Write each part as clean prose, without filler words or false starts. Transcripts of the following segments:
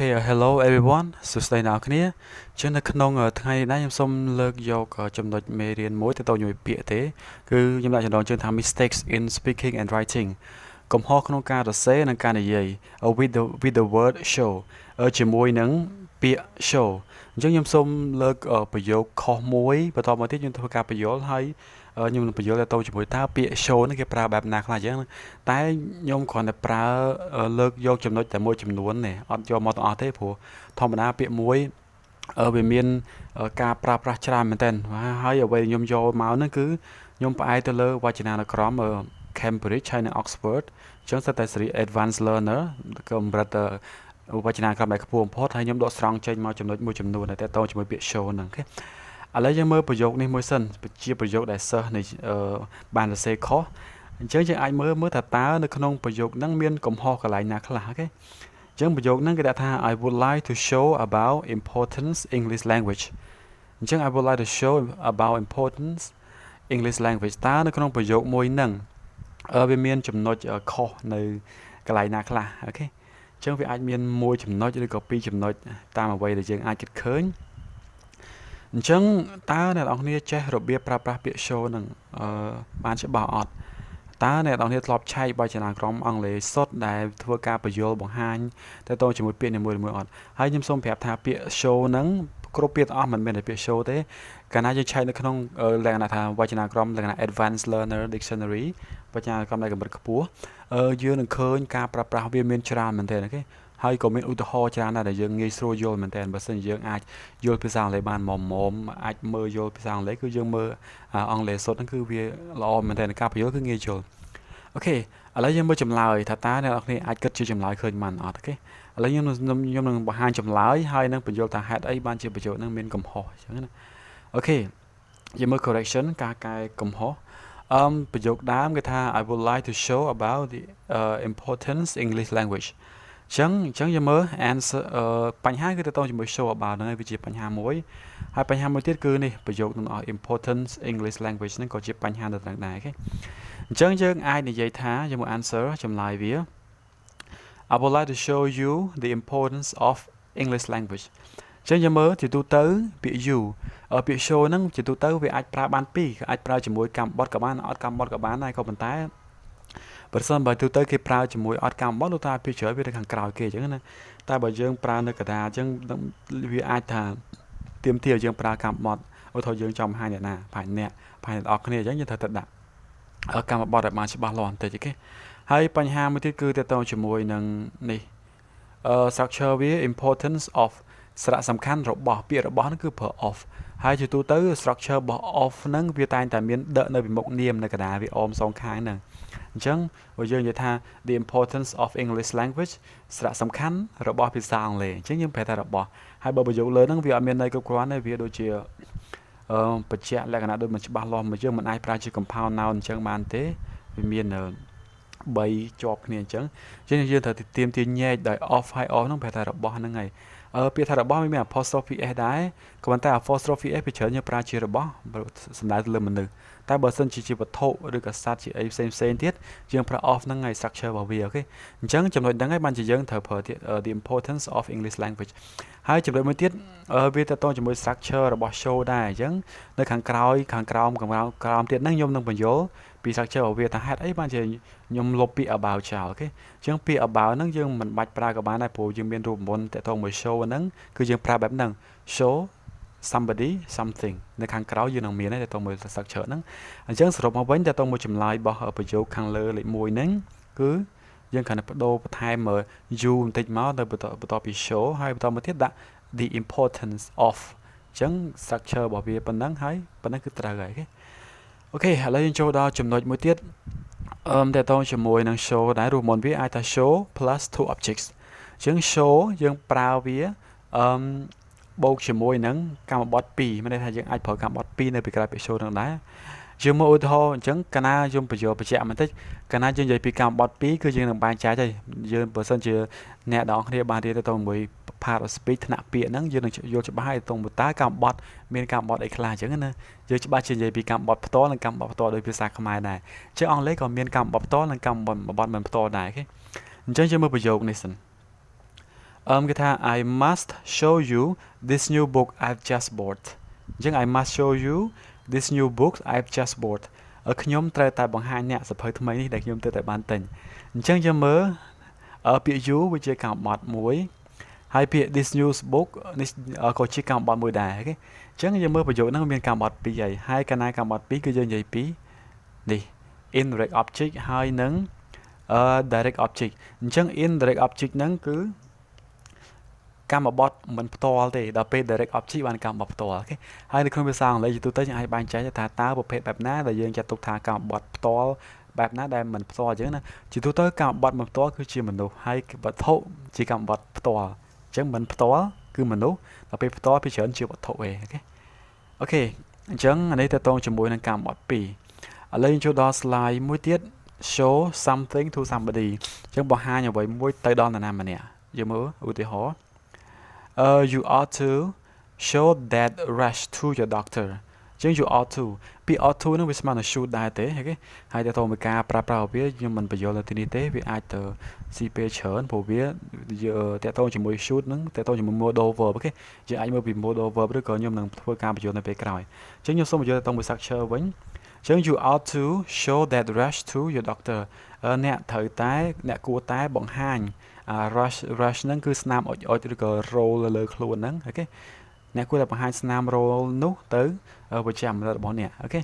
Okay, hello everyone សួស្តីអ្នកគ្នាចឹងនៅក្នុងថ្ងៃនេះខ្ញុំសូមលើកយកចំណុចមេរៀនមួយទៅជាមួយពាក្យទេគឺខ្ញុំដាក់ចំណងជើងថា mistakes in speaking and writing កំហុសក្នុងការសរសេរនិងការនិយាយ with the word show ជាមួយនឹងពាក្យ show អញ្ចឹងខ្ញុំសូមលើកប្រយោគខុសមួយបន្តមកទៀតខ្ញុំធ្វើការបញ្យល់ហើយខ្ញុំនឹងបញ្យល់ទៅជាមួយតើពាក្យ show នេះគេប្រើបែបណាខ្លះអញ្ចឹងតែខ្ញុំគ្រាន់តែប្រើលើកយកចំណុចតែមួយចំនួនទេអត់យកមកទាំងអស់ទេព្រោះធម្មតាពាក្យមួយវាមានការប្រើប្រាស់ច្រើនមែនទែនហើយអ្វីខ្ញុំយកមកហ្នឹងគឺខ្ញុំផ្អែកទៅលើវចនានុក្រមCambridge ហើយនិង Oxford អញ្ចឹងសិតតែសេរី Advanced Learner កម្រិតវចនានុក្រមដែលខ្ពស់បំផុតហើយខ្ញុំដកស្រង់ចេញមកចំណុចមួយចំនួនដែលតទៅជាមួយពាក្យ show ហ្នឹងអូខេឥឡូវយើងមើលប្រយោគនេះមួយសិនជាប្រយោគដែលសិស្សនៃបានសរសេរខុសអញ្ចឹងយើងអាចមើលថាតើនៅក្នុងប្រយោគហ្នឹងមានកំហុសកន្លែងណាខ្លះអូខេអញ្ចឹងប្រយោគហ្នឹងគេដាក់ថា I would like to show about importance English language អញ្ចឹង I would like to show about importance English language តើនៅក្នុងប្រយោគមួយហ្នឹងវាមានចំណុចខុសនៅកន្លែងណាខ្លះអូខេអញ្ចឹងវាអាចមានមួយចំណុចឬក៏ពីរចំណុចតាមអ្វីដែលយើងអាចគិតឃើញអញ្ចឹងតើអ្នកនរគ្នាចេះរបៀបប្រើប្រាស់ពាក្យ show នឹងបានច្បាស់អត់តើអ្នកនរគ្នាធ្លាប់ឆែកវចនានុក្រមអង់គ្លេសសុទ្ធដែលធ្វើការបញ្យល់បង្ហាញទៅតជាមួយពាក្យនីមួយៗអត់ហើយខ្ញុំសូមប្រាប់ថាពាក្យ show ហ្នឹងគ្រប់ពាក្យទាំងអស់មិនមែនតែពាក្យ show ទេកាលណាយើងឆែកនៅក្នុងលក្ខណៈថាវចនានុក្រមលក្ខណៈ Advanced Learner Dictionary វចនានុក្រមដែលកម្រិតខ្ពស់យើងនឹងឃើញការប្រើប្រាស់វាមានច្រើនមែនទែនអូខេហើយក៏មានឧទាហរណ៍ច្រើនដែរដែលយើងងាយស្រួលយល់មែនតើបើសិនជាយើងអាចយល់ភាសាអង់គ្លេសបានមុំអាចមើលយល់ភាសាអង់គ្លេសគឺយើងមើលអង់គ្លេសសុទ្ធហ្នឹងគឺវាល្អមែនតើការបញ្យល់គឺងាយយល់អូខេឥឡូវយើងមើលចម្លើយថាតើអ្នកនរគ្នាអាចគិតជាចម្លើយឃើញបានអត់អូខេឥឡូវខ្ញុំនឹងបង្ហាញចម្លើយហើយនឹងបញ្យល់ថាហេតុអីបានជាប្រយោគហ្នឹងមានកំហុសអញ្ចឹងណាអូខេយើងមើល correction ការកែកំហុសប្រយោគដើមគេថា I would like to show about the importance English languageអញ្ចឹងយើងមើល answer បញ្ហាគឺទៅជាមួយ show about ហ្នឹងហើយវាជាបញ្ហាមួយហើយបញ្ហាមួយទៀតគឺនេះប្រយោគនឹង importance English language ហ្នឹងក៏ជាបញ្ហាទៅត្រង់ដែរអូខេអញ្ចឹងយើងអាចនិយាយថាយើងមក answer ចម្លើយវា I would like to show you the importance of English language អញ្ចឹងយើងមើលជាទូទៅពាក្យ you ពាក្យ show ហ្នឹងជាទូទៅវាអាចប្រើបានពីរអាចប្រើជាមួយកម្មបត្តិក៏បានអត់កម្មបត្តិក៏បានដែរក៏ប៉ុន្តែប្រសិនបើទូទៅគេប្រើជាមួយអត់កម្មបត្តិនោះថាពាក្យច្រើនវានៅខាងក្រោយគេអញ្ចឹងណាតែបើយើងប្រើនៅកណ្ដាលអញ្ចឹងវាអាចថាទៀមទាយើងប្រើកម្មបត្តិឧទាហរណ៍យើងចង់បង្ហាញអ្នកណាប្រហែលអ្នកអស់គ្នាអញ្ចឹងយើងត្រូវតែដាក់កម្មបត្តិឲ្យបានច្បាស់លាស់បន្តិចអូខេហើយបញ្ហាមួយទៀតគឺទៅជាមួយនឹងនេះstructure វា importance of សារៈសំខាន់របស់ពាក្យរបស់ហ្នឹងគឺប្រើ of ហើយជាទូទៅ structure របស់ of ហ្នឹងវាតែងតែមានដកនៅពីមុខនាមនៅកណ្ដាលវាអមសងខាងហ្នឹងអញ្ចឹងបើយើងនិយាយថា the importance of English language សារៈសំខាន់របស់ភាសាអង់គ្លេសអញ្ចឹងយើងប្រើតែរបស់ហើយបើប្រយោគលើហ្នឹងវាអត់មានន័យគ្រប់គ្រាន់ទេវាដូចជាបញ្ជាក់លក្ខណៈដូចមិនច្បាស់លាស់មកយើងមិនអាចប្រើជា compound noun អញ្ចឹងបានទេវាមាន3ជាប់គ្នាអញ្ចឹងយើងត្រូវទៀមទាញែកដោយ of ហើយ of ហ្នឹងប្រើតែរបស់ហ្នឹងហើយពាក្យថារបស់មាន apostrophe s ដែរក៏ប៉ុន្តែ apostrophe s វាច្រើនយើងប្រើជារបស់សំដៅទៅលើមនុស្សតែបើសិនជាវត្ថុឬក៏សត្វជាអីផ្សេងទៀតយើងប្រើ of ហ្នឹងហើយ structure របស់វាអូខេអញ្ចឹងចំណុចហ្នឹងហើយបានជាយើងត្រូវប្រើ the importance of English language ហើយចំណុចមួយទៀតវាទៅតជាមួយ structure របស់ show ដែរអញ្ចឹងនៅខាងក្រោមទៀតហ្នឹងខ្ញុំនឹងបញ្យល់ពី structure របស់វាថាហេតុអីបានជាខ្ញុំលុបពាក្យ about ចោលអូខេអញ្ចឹងពាក្យ about ហ្នឹងយើងមិនបាច់ប្រើក៏បានដែរព្រោះយើងមានរូបមន្តទៅមួយ show ហ្នឹងគឺយើងប្រើបែបហ្នឹង show somebody something នៅខាងក្រោយយើងនឹងមានទៅមួយ structure ហ្នឹងអញ្ចឹងសរុបមកវិញទៅមួយចម្លើយរបស់ប្រយោគខាងលើលេខ1ហ្នឹងគឺយើងគ្រាន់តែបដូរបន្ថែម you បន្តិចមកទៅបន្តពី show ហើយបន្តមកទៀតដាក់ the importance of អញ្ចឹង structure របស់វាប៉ុណ្ណឹងហើយប៉ុណ្ណឹងគឺត្រូវហើយអូខេឥឡូវយើងចូលដល់ចំណុចមួយទៀតតើតជាមួយនឹង show ដែររូបមន្តវាអាចថា show plus two objects អញ្ចឹង show យើងប្រើវាបូកជាមួយនឹងកម្មបត្តិ2មានន័យថាយើងអាចប្រើកម្មបត្តិ2នៅពីក្រោយពាក្យ show នឹងដែរយើងមកឧទាហរណ៍អញ្ចឹងកាលណាយើងបញ្យល់បញ្ជាក់បន្តិចកាលណាយើងនិយាយពីកម្មបត្តិ2គឺយើងនឹងបែងចែកហើយយើងបើសិនជាអ្នកនរគ្នាបានរៀនទៅមួយ part of speech ថ្នាក់ពាក្យហ្នឹងយើងនឹងយល់ច្បាស់ហើយតើកម្មបត្តិមានកម្មបត្តិអីខ្លះអញ្ចឹងណាយើងច្បាស់ជានិយាយពីកម្មបត្តិផ្ទាល់និងកម្មបត្តិផ្ទាល់ដោយភាសាខ្មែរដែរអញ្ចឹងអង់គ្លេសក៏មានកម្មបត្តិផ្ទាល់និងកម្មបត្តិមិនផ្ទាល់ដែរអូខេអញ្ចឹងយើងមើលប្រយោគនេះសិន គេថា I must show you this new book I've just bought អញ្ចឹង I must show you this new book I've just bought ខ្ញុំត្រូវតែបង្ហាញអ្នកសភៅថ្មីនេះដែលខ្ញុំទើបតែបានទិញអញ្ចឹងយើងមើលពាក្យ you វាជាកម្មបត្តិមួយហើយពាក្យ this new book នេះក៏ជាកម្មបត្តិមួយដែរអូខេអញ្ចឹងយើងមើលប្រយោគហ្នឹងមានកម្មបត្តិ2ហើយកាលណាកម្មបត្តិ2គឺយើងនិយាយពីនេះ indirect object ហើយនឹងdirect object អញ្ចឹង indirect object ហ្នឹងគឺកម្មបត្តិមិនផ្ទាល់ទេដល់ពេល direct object បានកម្មបត្តិផ្ទាល់អូខេហើយនៅក្នុងភាសាអង់គ្លេសជាទូទៅយើងអាចបែងចែកថាតើប្រភេទបែបណាដែលយើងចាត់ទុកថាកម្មបត្តិផ្ទាល់បែបណាដែលមិនផ្ទាល់អញ្ចឹងណាជាទូទៅកម្មបត្តិមិនផ្ទាល់គឺជាមនុស្សហើយវត្ថុជាកម្មបត្តិផ្ទាល់អញ្ចឹងមិនផ្ទាល់គឺមនុស្សដល់ពេលផ្ទាល់ពីច្រើនជាវត្ថុឯងអូខេអញ្ចឹងអានេះតើតងជាមួយនឹងកម្មបត្តិ2ឥឡូវយើងចូលដល់ slide មួយទៀត show something to somebody អញ្ចឹងបង្ហាញអ្វីមួយទៅដល់នរណាម្នាក់យើងមើលឧទាហរណ៍you ought to show that rash to your doctor អញ្ចឹង you ought to ពី ought to នឹងវាស្មើនឹង should ដែរទេអូខេហើយតើតើមួយការប្រើប្រាស់វាខ្ញុំមិនបញ្យល់នៅទីនេះទេវាអាចទៅស៊ីពេលច្រើនព្រោះវាតើតើជាមួយ should នឹងតើតើជាមួយ modal verb អូខេយើងអាចមើលពី modal verb ឬក៏ខ្ញុំនឹងធ្វើការបញ្យល់នៅពេលក្រោយអញ្ចឹងខ្ញុំសូមបញ្យល់ទៅមួយ structure វិញអញ្ចឹង you ought to show that rash to your doctor អ្នកត្រូវតែអ្នកគួរតែបង្ហាញrush ហ្នឹងគឺស្នាមអុចឬក៏ roll លើខ្លួនហ្នឹងអូខេអ្នកគួរតែបង្ហាញស្នាម roll នោះទៅប្រចាំរបស់អ្នកអូខេ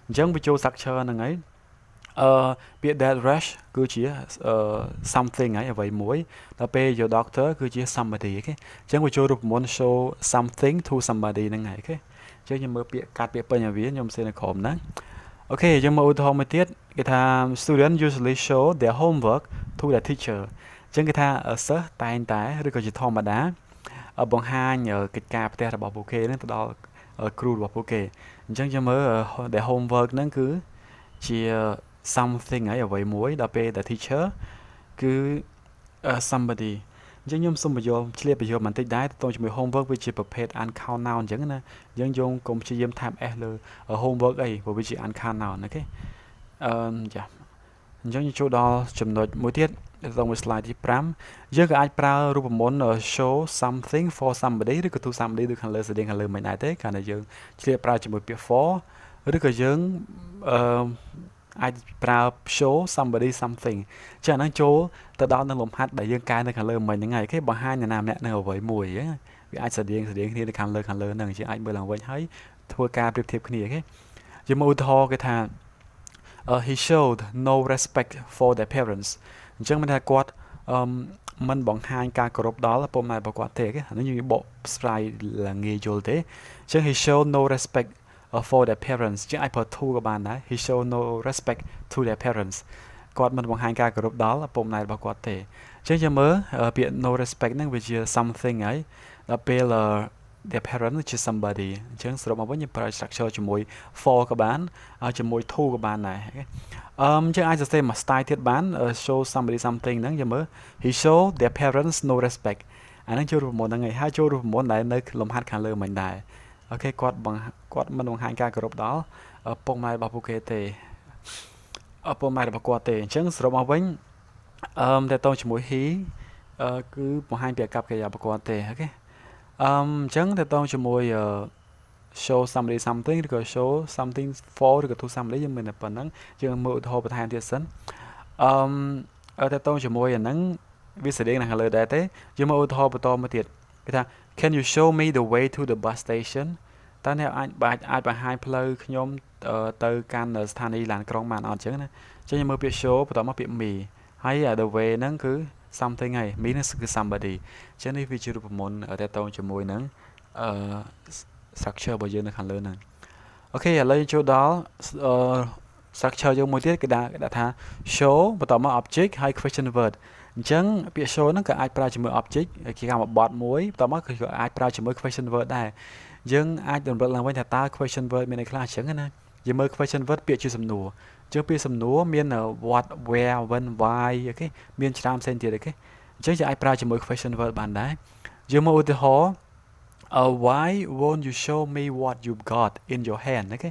អញ្ចឹងវាចូល structure ហ្នឹងហើយពាក្យ that rush គឺជាsomething ហើយអ្វីមួយដល់ពេល your doctor គឺជា somebody អូខេអញ្ចឹងវាចូលរូបមន្ត show something to somebody ហ្នឹងហើយអូខេអញ្ចឹងខ្ញុំមើលពាក្យកាត់ពាក្យពេញឲ្យវាខ្ញុំសេនៅក្រោមហ្នឹងអូខេយើងមើលឧទាហរណ៍មួយទៀតគេថា student usually show their homework to the teacher អញ្ចឹងគេថាសិស្សតែងតែឬក៏ជាធម្មតាបង្ហាញកិច្ចការផ្ទះរបស់ពួកគេហ្នឹងទៅដល់គ្រូរបស់ពួកគេអញ្ចឹងយើងមើល their homework ហ្នឹងគឺជា something ហើយអ្វីមួយដល់ពេល the teacher គឺ somebody អញ្ចឹងខ្ញុំសូមបញ្យល់ឆ្លៀតបញ្យល់បន្តិចដែរទៅជាមួយ homework វាជាប្រភេទ uncount noun អញ្ចឹងណាយើងយកកុំព្យាយាមថែម s លើ homework អីព្រោះវាជា uncount noun អូខេចាអញ្ចឹងយើងចូលដល់ចំណុចមួយទៀតទៅមួយ slide ទី5យើងក៏អាចប្រើរូបមន្ត show something for somebody ឬក៏ to somebody ដូចខាងលើស្តីខាងលើមិនដែរទេកាលណាយើងឆ្លៀតប្រើជាមួយពាក្យ for ឬក៏យើងអាចប្រើ show somebody something ចឹងអាហ្នឹងចូលទៅដល់នឹងលំហាត់ដែលយើងកែនៅខាងលើមិញហ្នឹងហើយគេបង្ហាញនរណាម្នាក់នៅអ្វីមួយវាអាចស្តៀងគ្នានៅខាងលើហ្នឹងជាអាចមើលឡើងវិញហើយធ្វើការប្រៀបធៀបគ្នាគេយើងមកឧទាហរណ៍គេថាhe showed no respect for their parents អញ្ចឹងមានថាគាត់មិនបង្ហាញការគោរពដល់ពុកម៉ែរបស់គាត់ទេអានេះយើងបកស្រាយឡើងងាយយល់ទេអញ្ចឹង he showed no respect for their parents ជាអាចប្រើ to ក៏បានដែរ he showed no respect to their parents គាត់មិនបង្ហាញការគោរពដល់ពុកម្ដាយរបស់គាត់ទេអញ្ចឹងយើងមើលពាក្យ no respect ហ្នឹងវាជា something ហើយដល់ពេល their parents ជា somebody អញ្ចឹងសរុបមកវិញយើងប្រើ structure ជាមួយ for ក៏បានជាមួយ to ក៏បានដែរអញ្ចឹងអាចសរសេរមួយ style ទៀតបាន show somebody something ហ្នឹងយើងមើល he showed their parents no respect អាហ្នឹងចូលរូបមន្តហ្នឹងហើយចូលរូបមន្តដែលនៅលំហាត់ខាងលើមិញដែរអូខេគាត់មិនបង្ហាញការគោរពដល់ពុកម៉ែរបស់ពួកគេទេពុកម៉ែរបស់គាត់ទេអញ្ចឹងសរុបមកវិញតើតជាមួយ he គឺបង្ហាញពីអាកប្បកិរិយារបស់គាត់ទេអូខេអញ្ចឹងតើតជាមួយshow somebody something ឬក៏ show something for ឬក៏ to somebody យើងមានតែប៉ុណ្្នឹងយើងមើលឧទាហរណ៍បន្ថែមទៀតសិនតើតជាមួយអាហ្នឹងវាស្តីងនៅខាងលើដែរទេយើងមើលឧទាហរណ៍បន្តមកទៀតគេថា can you show me the way to the bus station តើអ្នកអាចបង្ហាញផ្លូវខ្ញុំទៅកាន់ស្ថានីយ៍ឡានក្រុងបានអត់អញ្ចឹងណាអញ្ចឹងយើងមើលពាក្យ show បន្តមកពាក្យ me ហើយ the way ហ្នឹងគឺ something ហើយ me ហ្នឹងគឺ somebody អញ្ចឹងនេះវាជារូបមន្តតទៅជាមួយនឹងstructure របស់យើងនៅខាងលើហ្នឹងអូខេឥឡូវចូលដល់ structure យើងមួយទៀតគេដាក់ថា show បន្តមក object ហើយ question word អញ្ចឹងពាក្យ show ហ្នឹងក៏អាចប្រើជាមួយ object ជាកម្មបត្តិមួយបន្តមកគឺក៏អាចប្រើជាមួយ question word ដែរយើងអាចរំលឹកឡើងវិញថាតើ question word មានន័យខ្លះអញ្ចឹងណាយើងមើល question word ពាក្យជាសំណួរអញ្ចឹងពាក្យសំណួរមាន what where when why អូខេមានច្រើនផ្សេងទៀតអូខេអញ្ចឹងយើងអាចប្រើជាមួយ question word បានដែរយើងមកឧទាហរណ៍why won't you show me what you've got in your hand អូខេ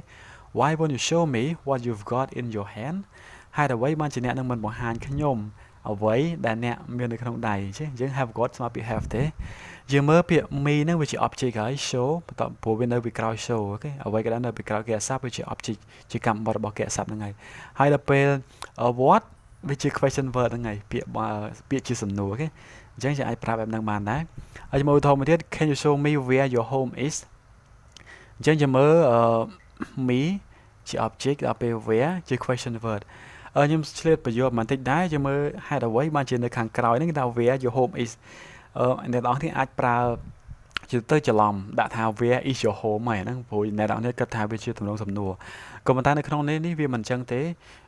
why won't you show me what you've got in your hand ហេតុអ្វីបានជាអ្នកនឹងមិនបង្ហាញខ្ញុំ អ្វីដែលអ្នកមាននៅក្នុងដៃchứយើង have got ស្មើពី have ទេយើងមើលពាក្យ me ហ្នឹងវាជា object ហើយ show បន្តព្រោះវានៅពីក្រោយ show អូខេអ្វីក៏ដោយនៅពីក្រោយគេអាស័ព្ទវាជា object ជាកម្មបត្តិរបស់គេអាស័ព្ទហ្នឹងហើយដល់ពេល what វាជា question word ហ្នឹងហើយពាក្យជាសំណួរអូខេអញ្ចឹងយើងអាចប្រើបែបហ្នឹងបានដែរហើយមើលឧទាហរណ៍មួយទៀត can you show me where your home is អញ្ចឹងយើងមើលme ជា object ដល់ពេល where ជា question word ខ្ញុំឆ្លៀតប្រយោគបន្តិចដែរយើងមើលហេតុអ្វីបានជានៅខាងក្រោយហ្នឹងគេថា where your home is អ្នកនរគ្នាអាចប្រើជាទៅច្រឡំដាក់ថា where is your home ហើយហ្នឹងព្រោះអ្នកនរគ្នាគិតថាវាជាទំនងសំណួរក៏ប៉ុន្តែនៅក្នុងនេះវាមិនអញ្ចឹងទេ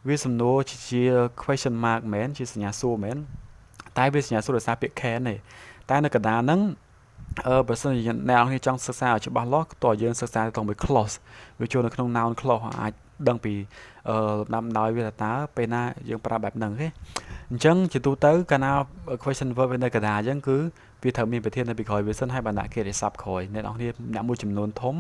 វាសំណួរជា question mark មែនជាសញ្ញាសួរមែនតែវាសញ្ញាសួរដោយសារពាក្យ can ទេតែនៅកណ្ដាលហ្នឹងបើសិនជាអ្នកនរគ្នាចង់សិក្សាឲ្យច្បាស់លាស់តើយើងសិក្សាទៅមួយ clause វាចូលនៅក្នុង noun clause អាចដឹងពីលំដាប់ដោយវាថាពេលណាយើងប្រើបែបហ្នឹងទេអញ្ចឹងជាទូទៅកាលណា question verb នៅកណ្ដាលអញ្ចឹងគឺវាត្រូវមានប្រធាននៅពីក្រោយវាសិនហើយបានដាក់គេរិស័ព្ទក្រោយអ្នកនរគ្នាអ្នកមួយចំនួនធំ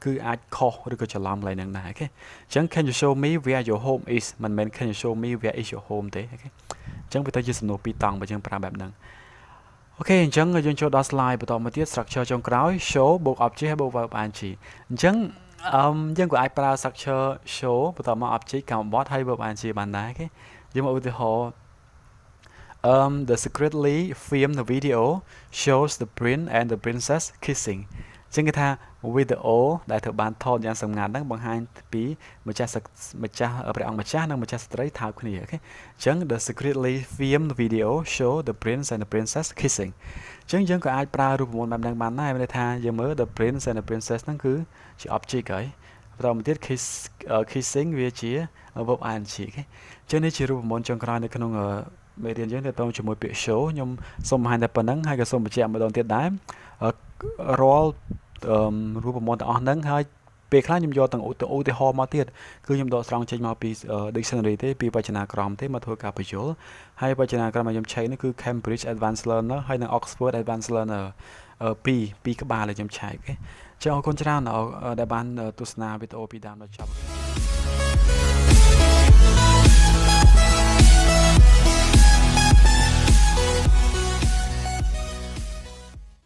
គឺអាចខុសឬក៏ច្រឡំកន្លែងហ្នឹងដែរអូខេអញ្ចឹង can you show me where your home is មិនមែន can you show me where is your home ទេអូខេអញ្ចឹងវាទៅជាសំណួរពីរតង់បើយើងប្រើបែបហ្នឹងអូខេអញ្ចឹងយើងចូលដល់ slide បន្តមកទៀត structure ចុងក្រោយ show បូក object ហើយបូក verb ing អញ្ចឹងយើងក៏អាចប្រើ structure show បន្តមក object កម្មបត្តិហើយ verb ing បានដែរអូខេយើងមកឧទាហរណ៍the secretly filmed video shows the prince and the princess kissing ចឹងគេថា video ដែលត្រូវបានថតយ៉ាងសម្ងាត់ហ្នឹងបង្ហាញពីម្ចាស់ព្រះអង្គម្ចាស់និងម្ចាស់ស្ត្រីថើបគ្នាអូខេអញ្ចឹង the secretly filmed video show the prince and the princess kissing អញ្ចឹងយើងក៏អាចប្រើរូបមន្តបែបហ្នឹងបានដែរមានន័យថាយើងមើល the prince and the princess ហ្នឹងគឺជា object ហើយបន្តមកទៀត kissing វាជា verb ing អូខេអញ្ចឹងនេះជារូបមន្តចុងក្រោយនៅក្នុងមេរៀនយើងទៅជាមួយពាក្យ show ខ្ញុំសូមបង្ហាញតែប៉ុណ្្នឹងហើយក៏សូមបញ្ជាក់ម្ដងទៀតដែររាល់រូបមន្តទាំងអស់ហ្នឹងហើយពេលខ្លះខ្ញុំយកទាំងឧទាហរណ៍មកទៀតគឺខ្ញុំដកស្រង់ចេញមកពី dictionary ទេពីវចនានុក្រមទេមកធ្វើការបញ្យល់ហើយវចនានុក្រមដែលខ្ញុំឆែកនេះគឺ Cambridge Advanced Learner ហើយនិង Oxford Advanced Learner ពីរក្បាលដែលខ្ញុំឆែកអូខេអញ្ចឹងអរគុណច្រើនដែលបានទស្សនាវីដេអូពីដើមដល់ចប់